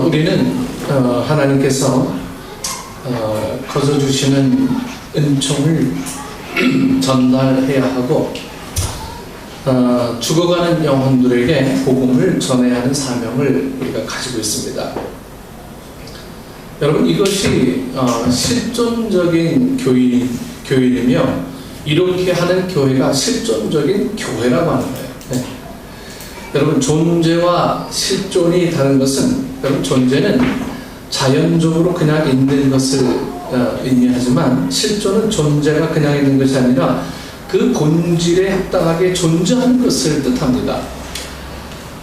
우리는 하나님께서 거저주시는 은총을 전달해야 하고 죽어가는 영혼들에게 복음을 전해야 하는 사명을 우리가 가지고 있습니다. 여러분, 이것이 실존적인 교인이며 이렇게 하는 교회가 실존적인 교회라고 하는 거예요. 네. 여러분, 존재와 실존이 다른 것은, 여러분, 존재는 자연적으로 그냥 있는 것을 의미하지만 실존은 존재가 그냥 있는 것이 아니라 그 본질에 합당하게 존재하는 것을 뜻합니다.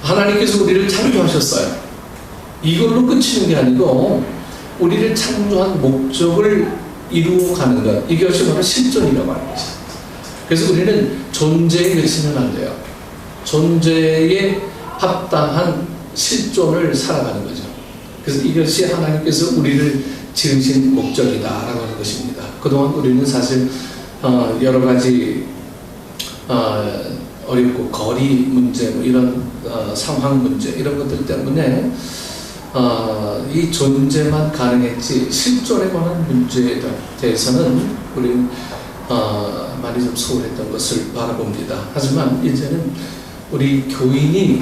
하나님께서 우리를 창조하셨어요. 이걸로 끝이는 게 아니고 우리를 창조한 목적을 이루어가는 것, 이것이 바로 실존이라고 하는 거죠. 그래서 우리는 존재에 그치면 안 돼요. 존재에 합당한 실존을 살아가는 거죠. 그래서 이것이 하나님께서 우리를 지으신 목적이다라고 하는 것입니다. 그동안 우리는 사실 여러 가지 어렵고 거리 문제, 뭐 이런 상황 문제, 이런 것들 때문에 이 존재만 가능했지 실존에 관한 문제에 대해서는 우리는 많이 좀 소홀했던 것을 바라봅니다. 하지만 이제는 우리 교인이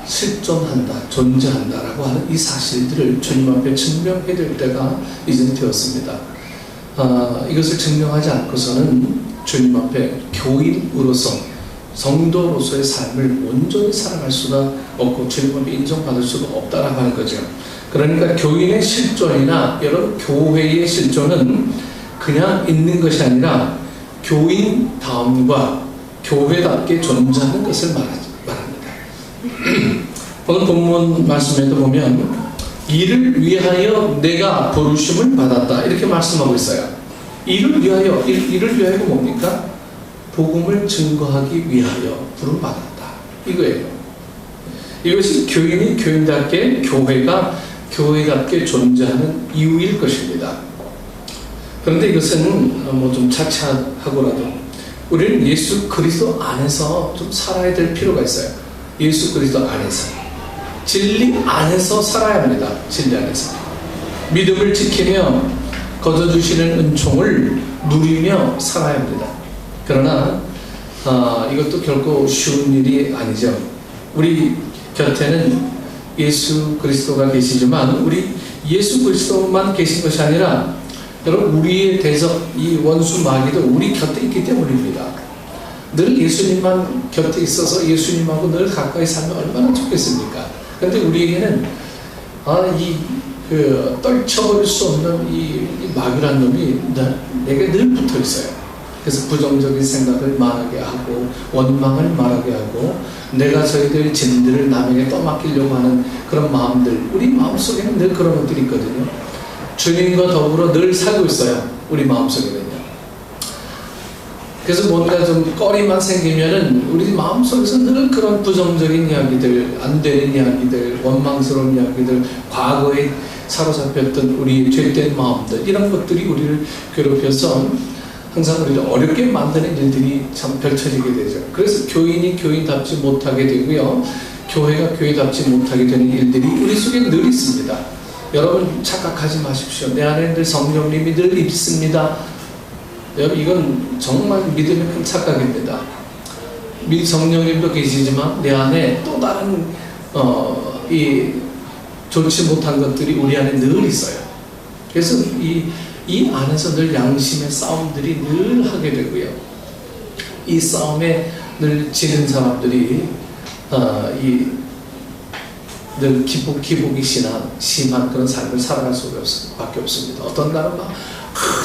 실존한다, 존재한다라고 하는 이 사실들을 주님 앞에 증명해야 될 때가 이제는 되었습니다. 이것을 증명하지 않고서는 주님 앞에 교인으로서, 성도로서의 삶을 온전히 살아갈 수가 없고 주님 앞에 인정받을 수가 없다라고 하는 거죠. 그러니까 교인의 실존이나 여러분 교회의 실존은 그냥 있는 것이 아니라 교인다움과 교회답게 존재하는 것을 말합니다. 오늘 본문 말씀에도 보면 이를 위하여 내가 부르심을 받았다 이렇게 말씀하고 있어요. 이를 위하여가 뭡니까? 복음을 증거하기 위하여 부름받았다 이거예요. 이것이 교인이 교인답게, 교회가 교회답게 존재하는 이유일 것입니다. 그런데 이것은 뭐 좀 차치하고라도 우리는 예수 그리스도 안에서 좀 살아야 될 필요가 있어요. 예수 그리스도 안에서, 진리 안에서 살아야 합니다. 진리 안에서 믿음을 지키며 거저주시는 은총을 누리며 살아야 합니다. 그러나 이것도 결코 쉬운 일이 아니죠. 우리 곁에는 예수 그리스도가 계시지만 우리 예수 그리스도만 계신 것이 아니라 여러분, 우리의 대적 이 원수 마귀도 우리 곁에 있기 때문입니다. 늘 예수님만 곁에 있어서 예수님하고 늘 가까이 살면 얼마나 좋겠습니까? 그런데 우리에게는 떨쳐버릴 수 없는 이 마귀란 놈이 내게 늘 붙어 있어요. 그래서 부정적인 생각을 말하게 하고 원망을 말하게 하고 내가 저희들 진들을 남에게 떠맡기려고 하는 그런 마음들, 우리 마음속에는 늘 그런 것들이 있거든요. 주님과 더불어 늘 살고 있어요. 우리 마음속에는요. 그래서 뭔가 좀 꺼리만 생기면은 우리 마음속에서 늘 그런 부정적인 이야기들, 안 되는 이야기들, 원망스러운 이야기들, 과거에 사로잡혔던 우리 죄된 마음들, 이런 것들이 우리를 괴롭혀서 항상 우리를 어렵게 만드는 일들이 참 펼쳐지게 되죠. 그래서 교인이 교인답지 못하게 되고요, 교회가 교회답지 못하게 되는 일들이 우리 속에 늘 있습니다. 여러분 착각하지 마십시오. 내 안에 늘 성령님이 늘 있습니다. 여러분, 이건 정말 믿음의 큰 착각입니다. 성령님도 계시지만 내 안에 또 다른 이 좋지 못한 것들이 우리 안에 늘 있어요. 그래서 이 안에서 늘 양심의 싸움들이 늘 하게 되고요, 이 싸움에 늘 지는 사람들이 늘 기복이 심한 그런 삶을 살아갈 수밖에 없습니다. 어떤 날은 막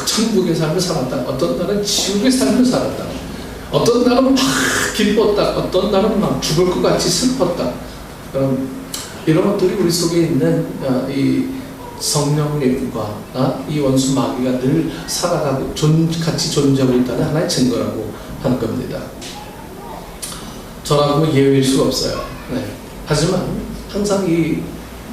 천국의 삶을 살았다, 어떤 날은 지옥의 삶을 살았다, 어떤 날은 막 기뻤다, 어떤 날은 막 죽을 것 같이 슬펐다. 이런 것들이 우리 속에 있는 이 성령님과 이 원수 마귀가 늘 살아가고 같이 존재하고 있다는 하나의 증거라고 하는 겁니다. 저라고 예외일 수가 없어요. 네. 하지만 항상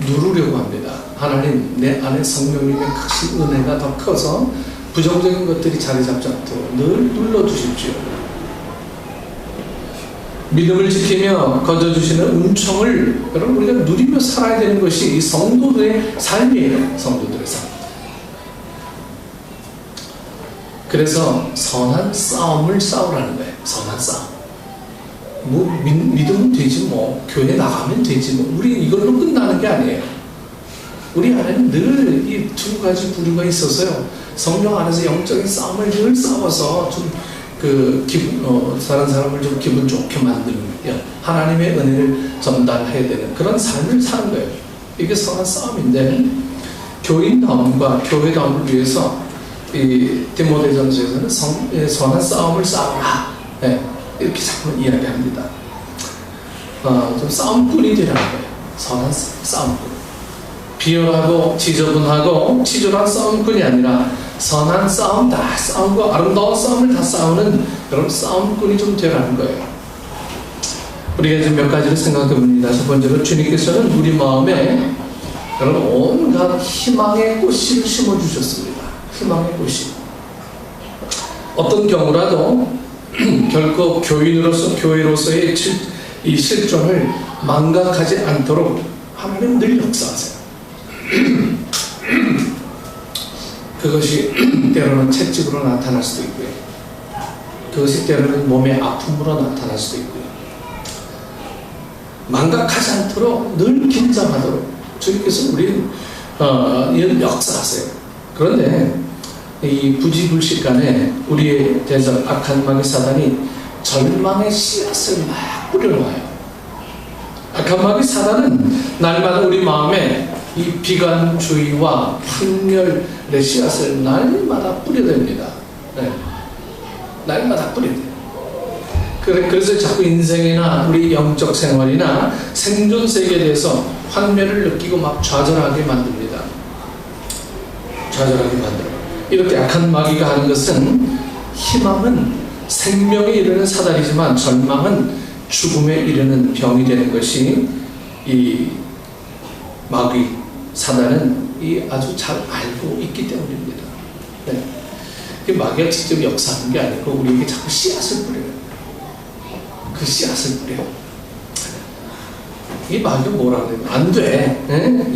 누르려고 합니다. 하나님, 내 안에 성령님의 크신 은혜가 더 커서 부정적인 것들이 자리 잡지 않도록 늘 눌러주십시오. 믿음을 지키며 거저주시는 은총을 여러분 우리가 누리며 살아야 되는 것이 이 성도들의 삶이에요. 성도들의 삶. 그래서 선한 싸움을 싸우라는 거예요. 선한 싸움. 뭐 믿으면 되지 뭐, 교회 나가면 되지 뭐, 우리 이걸로 끝나는 게 아니에요. 우리 안에는 늘 이 두 가지 부류가 있어서요, 성령 안에서 영적인 싸움을 늘 싸워서 좀 다른 사람을 좀 기분 좋게 만드는, 하나님의 은혜를 전달해야 되는 그런 삶을 사는 거예요. 이게 선한 싸움인데, 교인다움과 교회다움을 위해서 이 디모데전서에서는 선한 싸움을 싸우라, 이렇게 자꾸 이야기합니다. 좀 싸움꾼이 되라는 거예요. 선한 싸움꾼. 비열하고 지저분하고 치졸한 싸움꾼이 아니라 선한 싸움, 다 싸움과 아름다운 싸움을 다 싸우는 여러분 싸움꾼이 좀 되라는 거예요. 우리가 이제 몇 가지를 생각해 봅니다. 첫 번째로 주님께서는 우리 마음에 여러분 온갖 희망의 꽃씨를 심어주셨습니다. 희망의 꽃이. 어떤 경우라도 결코 교회로서의 이 실존을 망각하지 않도록 하나님 늘 역사하세요. 그것이 때로는 채찍으로 나타날 수도 있고요. 그것이 때로는 몸의 아픔으로 나타날 수도 있고요. 망각하지 않도록 늘 긴장하도록 주님께서 우리는 이런 역사하세요. 그런데 이 부지불식간에 우리에 대해서 악한 마귀 사단이 절망의 씨앗을 막 뿌려놓아요. 악한 마귀 사단은 날마다 우리 마음에 이 비관주의와 분열의 씨앗을 날마다 뿌려댑니다. 날마다 뿌려대요. 그래서 자꾸 인생이나 우리 영적 생활이나 생존 세계에 대해서 환멸을 느끼고 막 좌절하게 만듭니다. 좌절하게 만들어요. 이렇게 악한 마귀가 하는 것은, 희망은 생명에 이르는 사다리지만 절망은 죽음에 이르는 병이 되는 것이 이 마귀 사단은 아주 잘 알고 있기 때문입니다. 마귀가 직접 역사하는 게 아니고 우리에게 자꾸 씨앗을 뿌려요. 그 씨앗을 뿌려요. 이 마귀가 뭐라고 해요? 안 돼.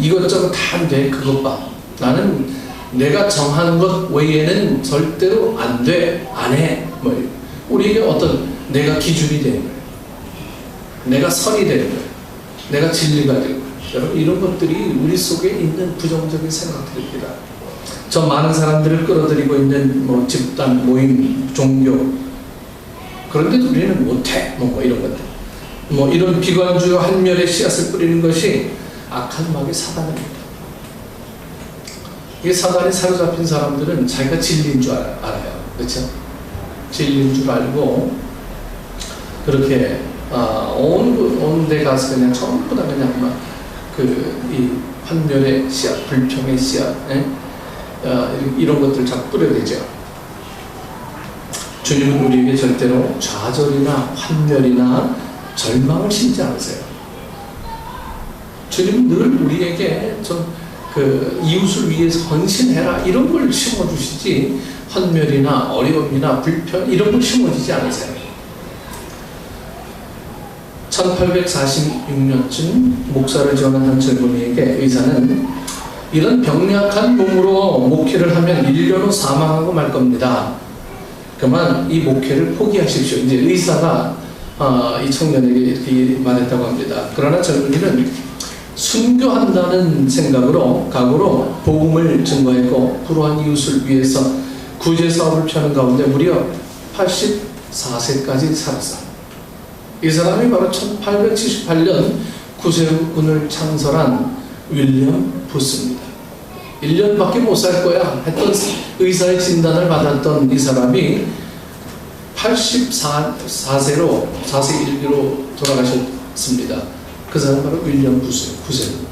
이것저것 다 안 돼. 그것 봐. 나는 내가 정한 것 외에는 절대로 안 돼. 안 해. 우리에게 어떤 내가 기준이 되는 거예요. 내가 선이 되는 거예요. 내가 진리가 되는 거예요. 여러분 이런 것들이 우리 속에 있는 부정적인 생각들입니다. 저 많은 사람들을 끌어들이고 있는 집단, 모임, 종교, 그런데도 우리는 못해. 이런 것들. 이런 비관주의 한멸의 씨앗을 뿌리는 것이 악한 마귀 사단입니다. 이 사단이 사로잡힌 사람들은 자기가 진리인 줄 알아요. 그렇죠? 진리인 줄 알고 그렇게 온 데 가서 그냥 전부 다 그냥 막 이 환멸의 씨앗, 불평의 씨앗, 이런 것들 자꾸 뿌려대죠. 주님은 우리에게 절대로 좌절이나 환멸이나 절망을 심지 않으세요. 주님은 늘 우리에게 이웃을 위해서 헌신해라 이런 걸 심어주시지, 환멸이나 어려움이나 불편 이런 걸 심어주지 않으세요. 1846년쯤 목사를 지원한 젊은이에게 의사는 이런 병약한 몸으로 목회를 하면 1년 후 사망하고 말 겁니다. 그만 이 목회를 포기하십시오. 이제 의사가 이 청년에게 이렇게 말했다고 합니다. 그러나 젊은이는 순교한다는 각오로 복음을 증거했고 불우한 이웃을 위해서 구제 사업을 펴는 가운데 무려 84세까지 살았어요. 이 사람이 바로 1878년 구세군을 창설한 윌리엄 부스입니다. 1년밖에 못 살 거야 했던 의사의 진단을 받았던 이 사람이 84세로 4세 일기로 돌아가셨습니다. 그 사람 바로 윌리엄 구세군.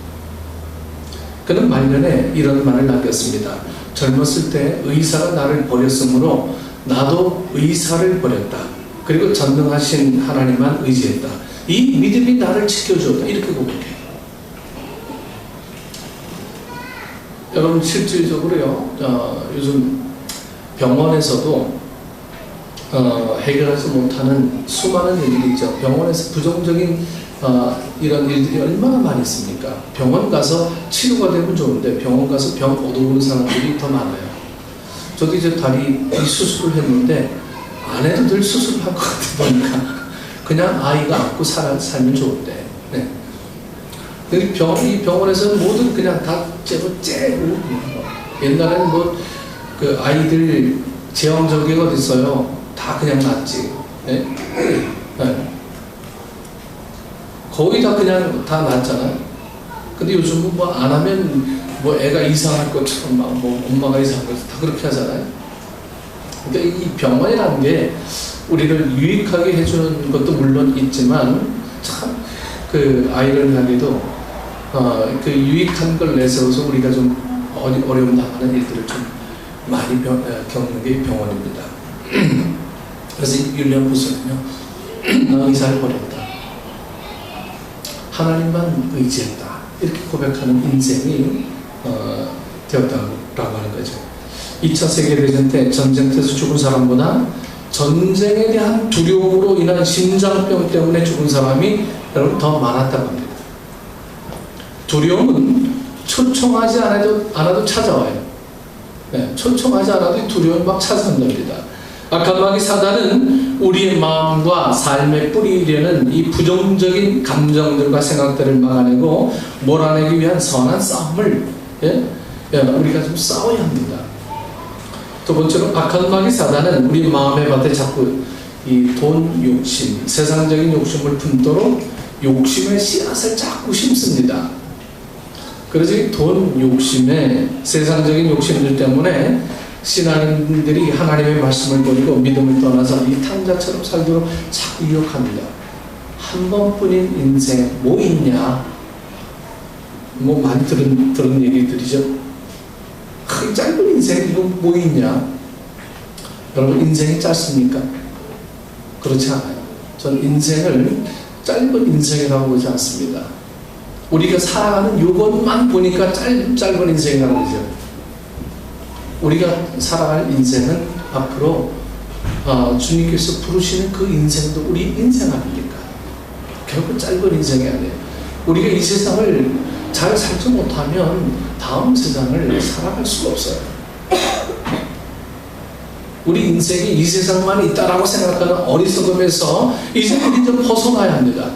그는 말년에 이런 말을 남겼습니다. 젊었을 때 의사가 나를 버렸으므로 나도 의사를 버렸다. 그리고 전능하신 하나님만 의지했다. 이 믿음이 나를 지켜줬다. 이렇게 고백해요. 여러분 실질적으로요, 요즘 병원에서도 해결하지 못하는 수많은 일들이 있죠. 병원에서 부정적인 이런 일들이 얼마나 많이 있습니까? 병원 가서 치료가 되면 좋은데 병원 가서 병 얻어오는 사람들이 더 많아요. 저도 이제 다리 수술을 했는데 안 해도 될 수술을 할 것 같아 보니까 그냥 아이가 안고 살면 좋은데. 네. 이 병원에서 모든 그냥 다 째고 옛날에는 그 아이들 제왕절개가 어디 있어요? 다 그냥 낫지. 네? 네. 거의 다 그냥 다 낫잖아요. 근데 요즘은 뭐 안 하면 뭐 애가 이상할 것처럼 막 뭐 엄마가 이상할 것처럼 다 그렇게 하잖아요. 그러니까 이 병원이라는 게 우리를 유익하게 해주는 것도 물론 있지만 참 그 아이러니하게도 그 유익한 걸 내세워서 우리가 좀 어려움 당하는 일들을 좀 많이 겪는 게 병원입니다. 그래서 윌리엄 부스는요, 나 의사를 버렸다. 하나님만 의지했다. 이렇게 고백하는 인생이 되었다고 하는 거죠. 2차 세계대전 때 전쟁터에서 죽은 사람보다 전쟁에 대한 두려움으로 인한 심장병 때문에 죽은 사람이 여러분 더 많았다고 합니다. 두려움은 초청하지 않아도 찾아와요. 네, 초청하지 않아도 두려움이 막 찾아온답니다. 악한 마귀 사단은 우리의 마음과 삶의 뿌리려는 이 부정적인 감정들과 생각들을 막아내고 몰아내기 위한 선한 싸움을 우리가 좀 싸워야 합니다. 두 번째로 악한 마귀 사단은 우리 마음의 밭에 자꾸 이 돈 욕심, 세상적인 욕심을 품도록 욕심의 씨앗을 자꾸 심습니다. 그래서 이 돈 욕심에 세상적인 욕심들 때문에 신앙인들이 하나님의 말씀을 버리고 믿음을 떠나서 이 탕자처럼 살도록 자꾸 유혹합니다. 한 번뿐인 인생 뭐 있냐? 뭐 많이 들은 얘기들이죠. 그 짧은 인생 이거 뭐 있냐? 여러분 인생이 짧습니까? 그렇지 않아요. 전 인생을 짧은 인생이라고 보지 않습니다. 우리가 살아가는 요것만 보니까 짧은 인생이라고 그러죠. 우리가 살아갈 인생은 앞으로 주님께서 부르시는 그 인생도 우리 인생 아닙니까? 결국 짧은 인생이 아니에요. 우리가 이 세상을 잘 살지 못하면 다음 세상을 살아갈 수가 없어요. 우리 인생이 이 세상만 있다라고 생각하는 어리석음에서 이제 우리 좀 벗어나야 합니다.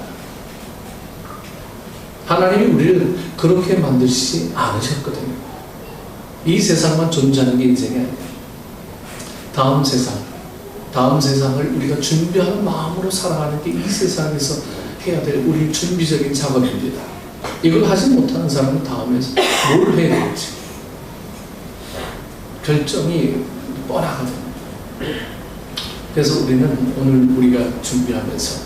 하나님이 우리를 그렇게 만드시지 않으셨거든요. 이 세상만 존재하는 게 인생이 아니에요. 다음 세상을 우리가 준비하는 마음으로 살아가는 게 이 세상에서 해야 될 우리 준비적인 작업입니다. 이걸 하지 못하는 사람은 다음에 뭘 해야 될지 결정이 뻔하거든요. 그래서 우리는 오늘 우리가 준비하면서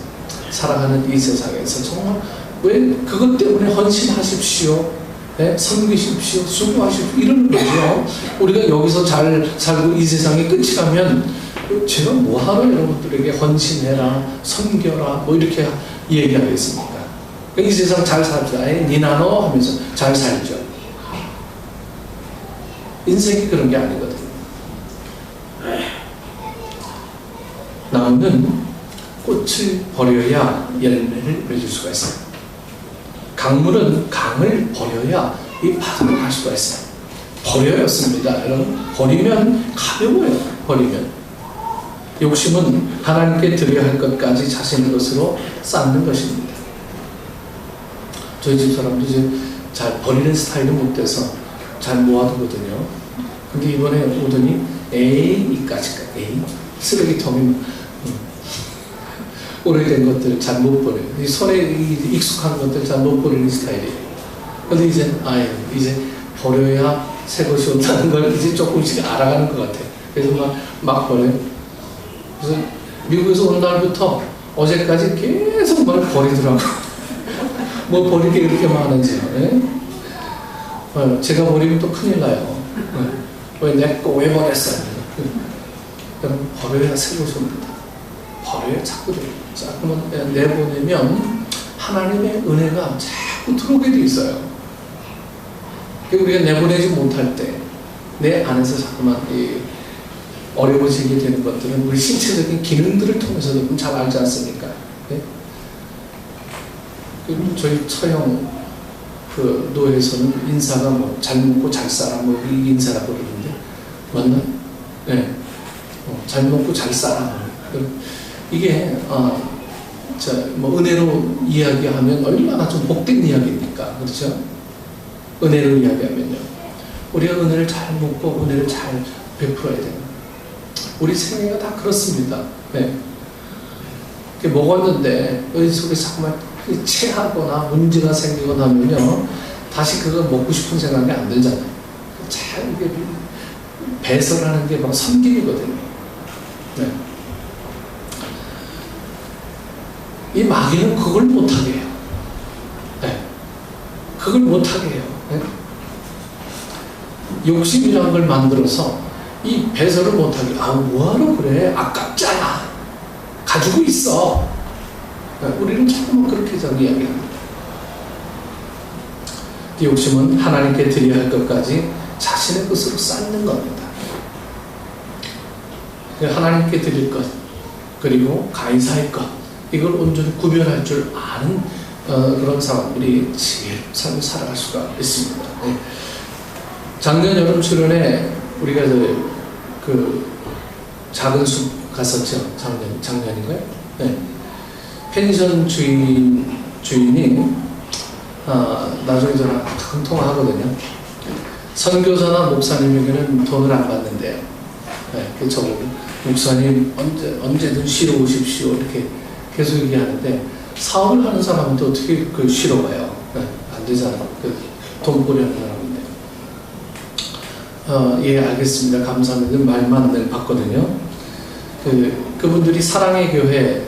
살아가는 이 세상에서 정말 왜 그것 때문에 헌신하십시오, 네? 섬기십시오, 수고하십시오 이러는 거죠. 우리가 여기서 잘 살고 이 세상이 끝이라면 제가 뭐하러 여러분들에게 헌신해라, 섬겨라 뭐 이렇게 얘기하겠습니까? 이 세상 잘 삽시다. 니나노 하면서 잘 살죠. 인생이 그런 게 아니거든요. 나무는 꽃을 버려야 열매를 맺을 수가 있어요. 강물은 강을 버려야 이 바다로 갈 수가 있어요. 버려였습니다. 여러분, 버리면 가벼워요. 버리면. 욕심은 하나님께 드려야 할 것까지 자신의 것으로 쌓는 것입니다. 저희 집 사람도 이제 잘 버리는 스타일이 못 돼서 잘 모아두거든요. 근데 이번에 오더니 이까지 쓰레기통이 오래된 것들 잘 못 버려요. 이 손에 익숙한 것들 잘 못 버리는 스타일이에요. 근데 이제 버려야 새 것이 온다는 걸 이제 조금씩 알아가는 것 같아요. 그래서 막 버려요. 그래서 미국에서 온 날부터 어제까지 계속 뭘 버리더라고. 뭐 버릴 게 이렇게 많은지요. 제가 버리면 또 큰일 나요. 왜 내 거 왜 버렸어요? 여러분, 버려야 새 것이 옵니다. 버려야 자꾸 내보내면 하나님의 은혜가 자꾸 들어오게 돼 있어요. 우리가 내보내지 못할 때 내 안에서 자꾸만 어려워지게 되는 것들은 우리 신체적인 기능들을 통해서도 잘 알지 않습니까? 네? 저희 처형 그 노예에서는 인사가 뭐 잘 먹고 잘 살아 뭐 이 인사라고 그러는데 맞나? 네. 잘 먹고 잘 살아. 이게 뭐 은혜로 이야기하면 얼마나 좀 복된 이야기입니까? 그렇죠? 은혜로 이야기하면요. 우리가 은혜를 잘 먹고 은혜를 잘 베풀어야 돼요. 우리 생애가 다 그렇습니다. 네. 먹었는데 어디 속에 자꾸만 체하거나 문제가 생기거나 하면요. 다시 그거 먹고 싶은 생각이 안 들잖아요. 잘 이게 배설하는 게 막 섬김이거든요. 네. 이 마귀는 그걸 못하게 해요. 네. 그걸 못하게 해요. 네. 욕심이라는 걸 만들어서 이 배설을 못하게, 뭐하러 그래? 아깝잖아. 가지고 있어. 네. 우리는 자꾸만 그렇게 이야기합니다. 이 욕심은 하나님께 드려야 할 것까지 자신의 것으로 쌓는 겁니다. 하나님께 드릴 것, 그리고 가이사의 것, 이걸 온전히 구별할 줄 아는 그런 사람들이 지혜로운 삶을 살아갈 수가 있습니다. 네. 작년 여름 출연에 우리가 그 작은 숲 갔었죠. 작년인가요? 네. 펜션 주인이 나중에 저랑 가끔 통화하거든요. 선교사나 목사님에게는 돈을 안 받는데요. 네, 그 저보고 목사님 언제든 쉬러 오십시오 이렇게 계속 얘기하는데 사업을 하는 사람한테 어떻게 쉬러 가요? 네, 안 되잖아요. 돈 벌이하는 사람인데. 예, 알겠습니다. 감사합니다. 말만 늘 받거든요. 그분들이 사랑의 교회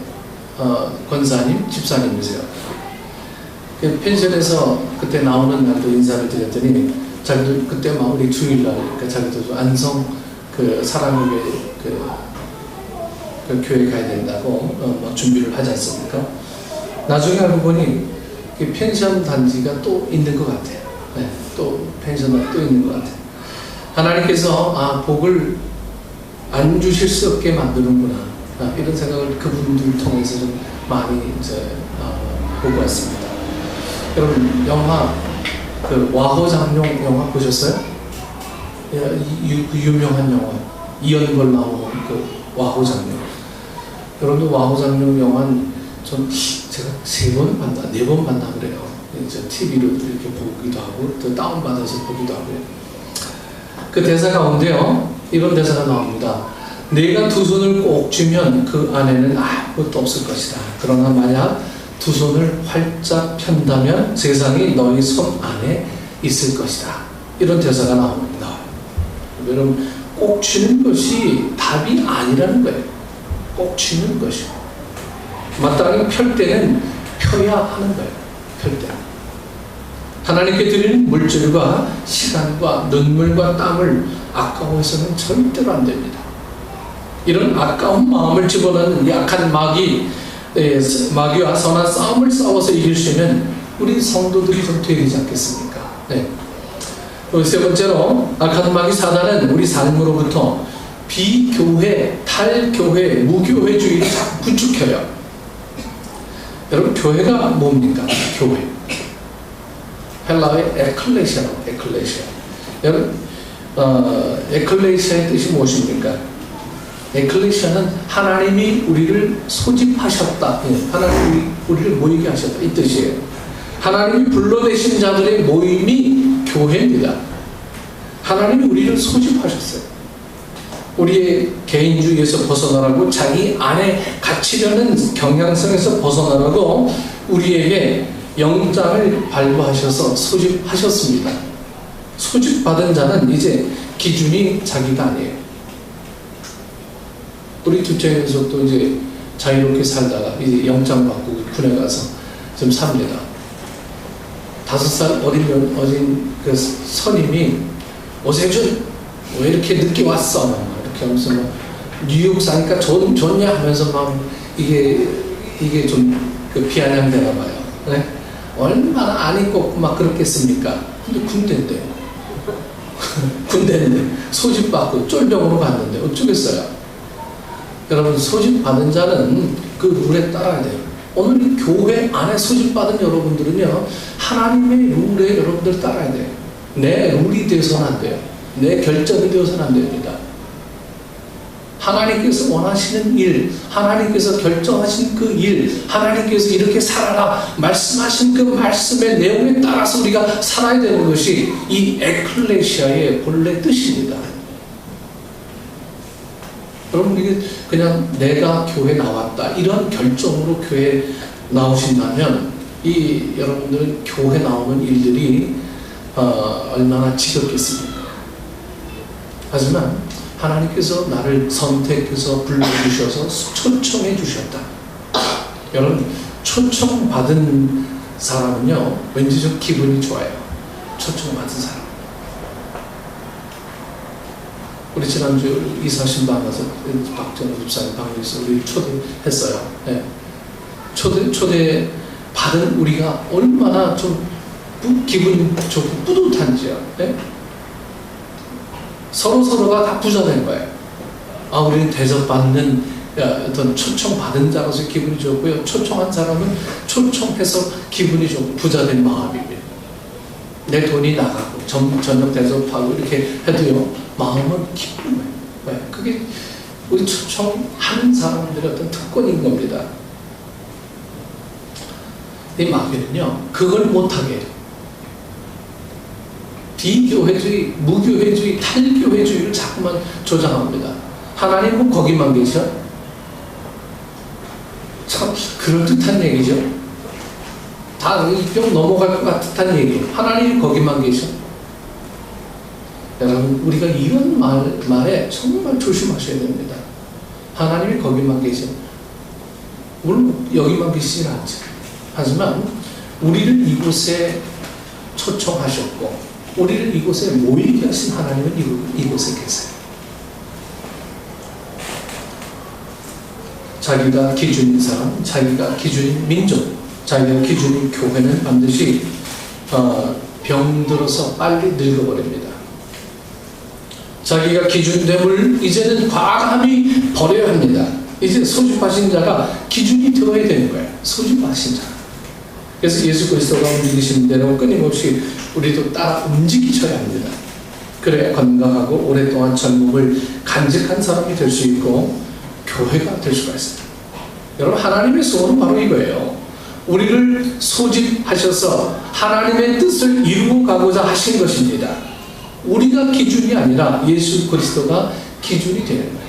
권사님, 집사님이세요. 펜션에서 그때 나오는 날도 인사를 드렸더니 자기도 그때 막 우리 주일날 그러니까 자기도 안성 사랑의 교회 교회 가야 된다고 막 준비를 하지 않습니까? 나중에 알고 보니 펜션 단지가 또 있는 것 같아요. 네, 또 펜션이 또 있는 것 같아요. 하나님께서 복을 안 주실 수 없게 만드는구나 이런 생각을 그분들 통해서 좀 많이 보고 왔습니다. 여러분 영화 와호장룡 영화 보셨어요? 유명한 영화 이연걸 나오는 와호장룡. 여러분도 와호장룡 영화는 제가 3번 봤나 4번 봤나 그래요. TV로 이렇게 보기도 하고 또 다운받아서 보기도 하고요. 그 대사 가운데요 이런 대사가 나옵니다. 내가 두 손을 꼭 쥐면 그 안에는 아무것도 없을 것이다. 그러나 만약 두 손을 활짝 편다면 세상이 너희 손 안에 있을 것이다. 이런 대사가 나옵니다. 여러분 꼭 쥐는 것이 답이 아니라는 거예요. 꼭 쥐는 것이 마땅히 펼 때는 펴야 하는 거예요. 펼 때는 하나님께 드리는 물질과 시간과 눈물과 땀을 아까워서는 절대로 안 됩니다. 이런 아까운 마음을 집어넣는 약한 마귀와 선한 싸움을 싸워서 이길 수 있는 우리 성도들이 좀 되지 않겠습니까? 네. 세 번째로 악한 마귀 사단은 우리 삶으로부터 비교회, 탈교회, 무교회주의를 자꾸 구축해요. 여러분 교회가 뭡니까? 교회. 헬라어의 에클레시아라고 에클레시아. 여러분 에클레시아의 뜻이 무엇입니까? 에클레시아는 하나님이 우리를 소집하셨다. 하나님이 우리를 모이게 하셨다. 이 뜻이에요. 하나님이 불러내신 자들의 모임이 교회입니다. 하나님이 우리를 소집하셨어요. 우리의 개인주의에서 벗어나라고 자기 안에 갇히려는 경향성에서 벗어나라고 우리에게 영장을 발부하셔서 소집하셨습니다. 소집받은 자는 이제 기준이 자기가 아니에요. 우리 둘째 녀석도 이제 자유롭게 살다가 이제 영장 받고 군에 가서 좀 삽니다. 5살 어린 그 선임이 오세준 왜 이렇게 늦게 왔어? 이렇게 하면서 막 뉴욕 사니까 좋냐 하면서 막 이게 좀 비아냥되나 봐요. 네? 얼마나 안 입고 막 그렇겠습니까? 근데 군대인데요. 군대인데 소집받고 쫄병으로 갔는데 어쩌겠어요? 여러분, 소집받은 자는 그 룰에 따라야 돼요. 오늘 교회 안에 소집받은 여러분들은요, 하나님의 룰에 여러분들 따라야 돼요. 내 룰이 되어서는 안 돼요. 내 결정이 되어서는 안 됩니다. 하나님께서 원하시는 일, 하나님께서 결정하신 그 일, 하나님께서 이렇게 살아라 말씀하신 그 말씀의 내용에 따라서 우리가 살아야 되는 것이 이 에클레시아의 본래 뜻입니다. 여러분, 이게 그냥 내가 교회 나왔다 이런 결정으로 교회 나오신다면 이 여러분들은 교회 나오는 일들이 얼마나 지겹겠습니까? 하지만 하나님께서 나를 선택해서 불러주셔서 초청해 주셨다. 여러분, 초청받은 사람은요, 왠지 좀 기분이 좋아요. 초청받은 사람. 우리 지난주 이사신방 가서 박정우 집사님 방에서 우리 초대했어요. 네. 초대 받은 우리가 얼마나 좀 기분이 좋고 뿌듯한지요. 네? 서로가 다 부자 된 거예요. 아, 우리는 대접받는 어떤 초청받은 자로서 기분이 좋고요. 초청한 사람은 초청해서 기분이 좋고 부자 된 마음입니다. 내 돈이 나가고 저녁 대접하고 이렇게 해도요, 마음은 기쁜 거예요. 왜? 그게 우리 초청하는 사람들의 어떤 특권인 겁니다. 이 마귀는요, 그걸 못하게 해요. 비교회주의, 무교회주의, 탈교회주의를 자꾸만 조장합니다. 하나님은 거기만 계셔? 참 그럴듯한 얘기죠. 다 입병 넘어갈 것 같은 얘기예요. 하나님이 거기만 계셔? 여러분, 우리가 이런 말에 정말 조심하셔야 됩니다. 하나님이 거기만 계셔. 물론 여기만 계시진 않죠. 하지만 우리를 이곳에 초청하셨고 우리를 이곳에 모이게 하신 하나님은 이곳에 계세요. 자기가 기준인 사람, 자기가 기준인 민족, 자기가 기준인 교회는 반드시 병들어서 빨리 늙어버립니다. 자기가 기준됨을 이제는 과감히 버려야 합니다. 이제 소집하신 자가 기준이 되어야 되는 거예요. 소집하신 자. 그래서 예수 그리스도가 움직이신 대로 끊임없이 우리도 따라 움직이셔야 합니다. 그래야 건강하고 오랫동안 젊음을 간직한 사람이 될 수 있고 교회가 될 수가 있습니다. 여러분, 하나님의 소원은 바로 이거예요. 우리를 소집하셔서 하나님의 뜻을 이루어 가고자 하신 것입니다. 우리가 기준이 아니라 예수 그리스도가 기준이 되는 거예요.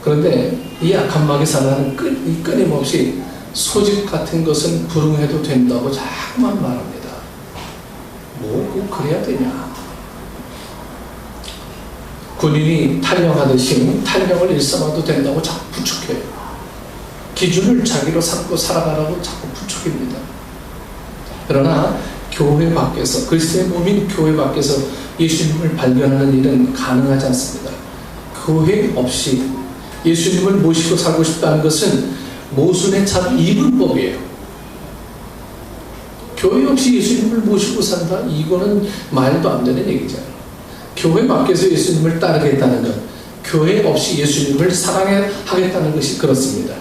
그런데 이 악한 마귀 사단은 끊임없이 소집 같은 것은 불응해도 된다고 자꾸만 말합니다. 뭐 꼭 그래야 되냐. 군인이 탈영하듯이 탈영을 일삼아도 된다고 자꾸 부축해요. 기준을 자기로 삼고 살아가라고 자꾸 부축입니다. 그러나 교회 밖에서, 그리스도의 몸인 교회 밖에서 예수님을 발견하는 일은 가능하지 않습니다. 교회 없이 예수님을 모시고 살고 싶다는 것은 모순의 참 이분법이에요. 교회 없이 예수님을 모시고 산다? 이거는 말도 안 되는 얘기잖아요. 교회 밖에서 예수님을 따르겠다는 것, 교회 없이 예수님을 사랑하겠다는 것이 그렇습니다.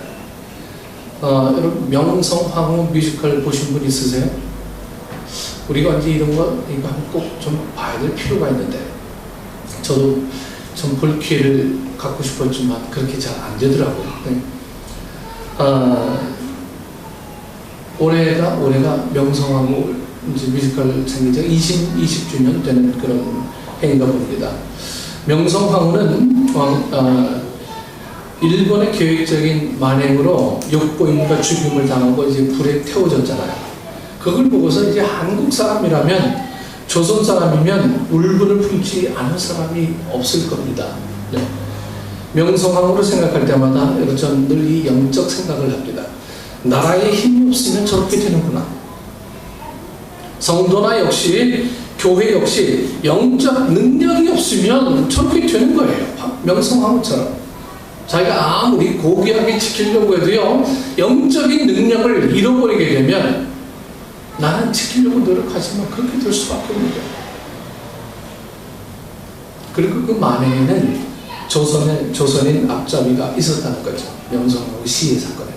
여러분, 명성황후 뮤지컬 보신 분 있으세요? 우리가 언제 이런 거 이거 꼭 좀 봐야 될 필요가 있는데, 저도 좀 볼 기회를 갖고 싶었지만 그렇게 잘 안 되더라고요. 네. 올해가 명성황후 이제 뮤지컬 생긴 지 20주년 되는 그런 해인가 봅니다. 명성황후는 일본의 계획적인 만행으로 욕보임과 죽임을 당하고 이제 불에 태워졌잖아요. 그걸 보고서 이제 한국 사람이라면, 조선 사람이면 울분을 품지 않을 사람이 없을 겁니다. 네. 명성황후를 생각할 때마다 저는 늘 이 영적 생각을 합니다. 나라에 힘이 없으면 저렇게 되는구나. 성도나 역시, 교회 역시 영적 능력이 없으면 저렇게 되는 거예요. 명성황후처럼. 자기가 아무리 고귀하게 지키려고 해도요, 영적인 능력을 잃어버리게 되면 나는 지키려고 노력하지만 그렇게 될 수밖에 없는 거예요. 그리고 그 만행에는 조선인 앞잡이가 있었다는 거죠. 명성하고 시의 사건에.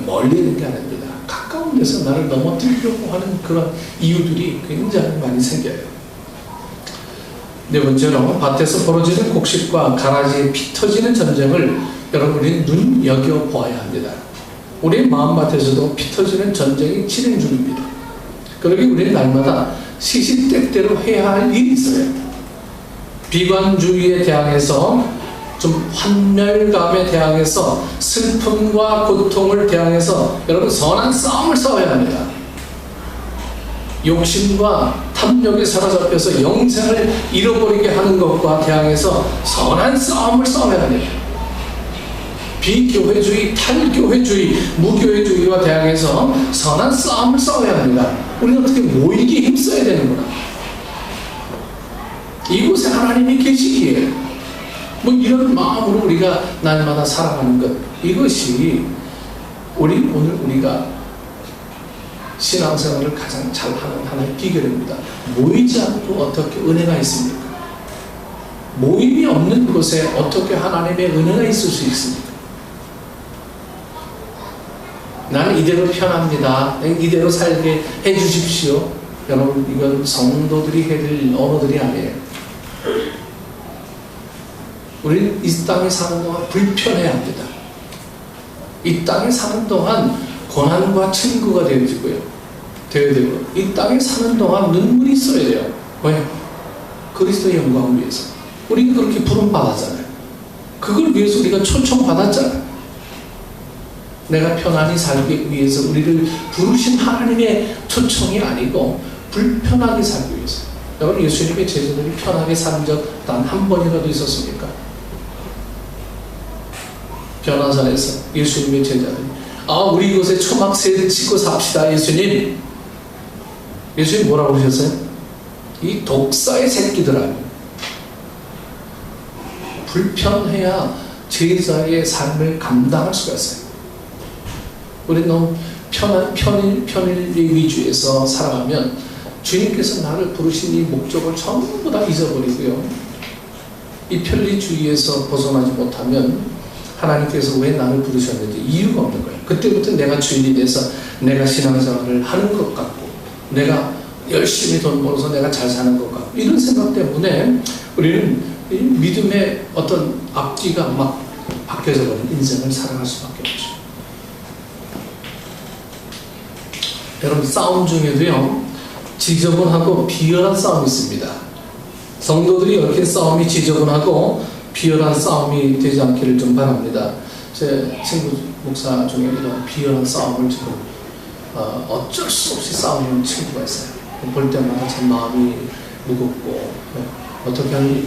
멀리 있는 게 아닙니다. 가까운 데서 나를 넘어뜨리려고 하는 그런 이유들이 굉장히 많이 생겨요. 네 번째로, 밭에서 벌어지는 곡식과 가라지에 피 터지는 전쟁을 여러분이 눈여겨보아야 합니다. 우리 마음밭에서도 피 터지는 전쟁이 진행 중입니다. 그러기 우리는 날마다 시시때때로 해야 할 일이 있어요. 비관주의에 대항해서, 좀 환멸감에 대항해서, 슬픔과 고통을 대항해서 여러분 선한 싸움을 싸워야 합니다. 욕심과 탐욕에 사로잡혀서 영생을 잃어버리게 하는 것과 대항해서 선한 싸움을 싸워야 합니다. 비교회주의, 탈교회주의, 무교회주의와 대항해서 선한 싸움을 싸워야 합니다. 우리는 어떻게 모이기에 힘써야 되는구나. 이곳에 하나님이 계시기에 뭐 이런 마음으로 우리가 날마다 살아가는 것, 이것이 오늘 우리가 신앙생활을 가장 잘하는 하나의 비결입니다. 모이지 않고 어떻게 은혜가 있습니까? 모임이 없는 곳에 어떻게 하나님의 은혜가 있을 수 있습니까? 나는 이대로 편합니다. 이대로 살게 해주십시오. 여러분, 이건 성도들이 해야 될 언어들이 아니에요. 우리는 이 땅에 사는 동안 불편해야 합니다. 이 땅에 사는 동안 고난과 친구가 되어야 되고, 이 땅에 사는 동안 눈물이 있어야 돼요. 왜? 그리스도의 영광을 위해서. 우리는 그렇게 부름받았잖아요. 그걸 위해서 우리가 초청받았잖아요. 내가 편안히 살기 위해서 우리를 부르신 하나님의 초청이 아니고 불편하게 살기 위해서. 여러분, 예수님의 제자들이 편하게 산 적 단 한 번이라도 있었습니까? 변화산에서 예수님의 제자들이 우리 이곳에 초막새 짓고 삽시다. 예수님 뭐라고 그러셨어요? 이 독사의 새끼들아, 불편해야 제자의 삶을 감당할 수가 있어요. 우리 너무 편일 위주에서 살아가면 주님께서 나를 부르신 이 목적을 전부 다 잊어버리고요, 이 편리주의에서 벗어나지 못하면 하나님께서 왜 나를 부르셨는지 이유가 없는 거예요. 그때부터 내가 주인이 돼서 내가 신앙생활을 하는 것 같고, 내가 열심히 돈 벌어서 내가 잘 사는 것 같고, 이런 생각 때문에 우리는 이 믿음의 어떤 앞뒤가 막 바뀌어져 버린 인생을 살아갈 수밖에 없죠. 여러분, 싸움 중에도요, 지저분하고 비열한 싸움이 있습니다. 성도들이 얽힌 싸움이 지저분하고 비열한 싸움이 되지 않기를 좀 바랍니다. 제 친구 목사 중에 이런 비열한 싸움을 지금 어쩔 수 없이 싸우는 친구가 있어요. 볼 때마다 제 마음이 무겁고, 어떻게 하면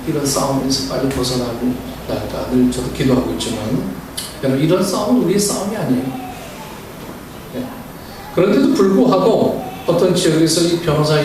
이런 싸움에서 빨리 벗어날까 늘 저도 기도하고 있지만, 여러분, 이런 싸움은 우리의 싸움이 아니에요. 그런데도 불구하고 어떤 지역에서 이 변호사